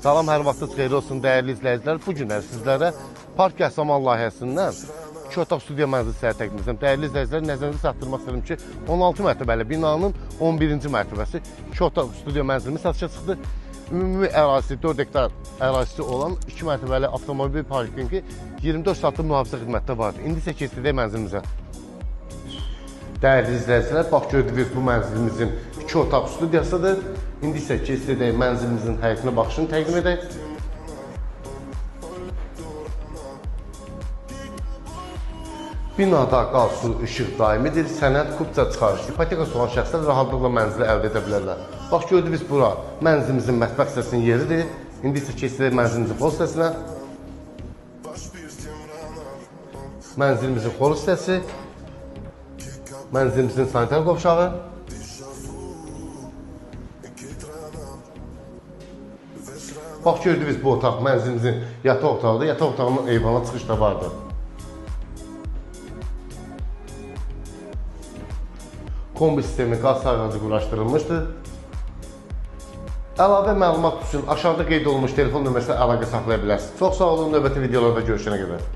Salam, hər vaxtınız xeyir olsun dəyərli izləyicilər. Bu günlər sizlərə Park Qəhrəman layihəsindən 2 otaq studiya mənzil səhər təqdim edirəm. Dəyərli izləyicilər, nəzərinizə çatdırmaq istəyirəm ki, 16 mərtəbəli binanın 11-ci mərtəbəsi 2 otaq studiya mənzilimiz satışa çıxdı. Ümumi ərazisi 4 hektar ərazisi olan 2 mərtəbəli avtomobil parkingi 24 saatlıq mühafizə xidmətdə vardır. İndi isə keçdik mənzilimizə. Dəyərli izləyicilər, bax gördüyünüz bu mənzilimizin 2 otaq studiyasıdır. İndi isə keçdik mənzilimizin həyətinə baxışını təqdim edək. Binada qaz, su, işıq daimidir, sənəd, kupça çıxarış, ipotekası olan şəxslər rahatlıqla mənzili əldə edə bilərlər. Bax gördüyünüz bura mənzilimizin mətbəx hissəsinin yeridir. İndi isə keçdik mənzilimizin xol hissəsinə. Mənzilimizin xol hissəsi, mənzilimizin sanitar qovşağı. Bax gördüyünüz bu otaq mənzilimizin yataq otağıdır. Yataq otağının eyvana çıxış da vardır. Kombi sistemi qaz sayğacı quraşdırılmışdır. Əlavə məlumat üçün aşağıda qeyd olunmuş telefon nömrəsinə əlaqə saxlaya bilərsiniz. Çox sağ olun, növbəti videolarda görüşənə qədər.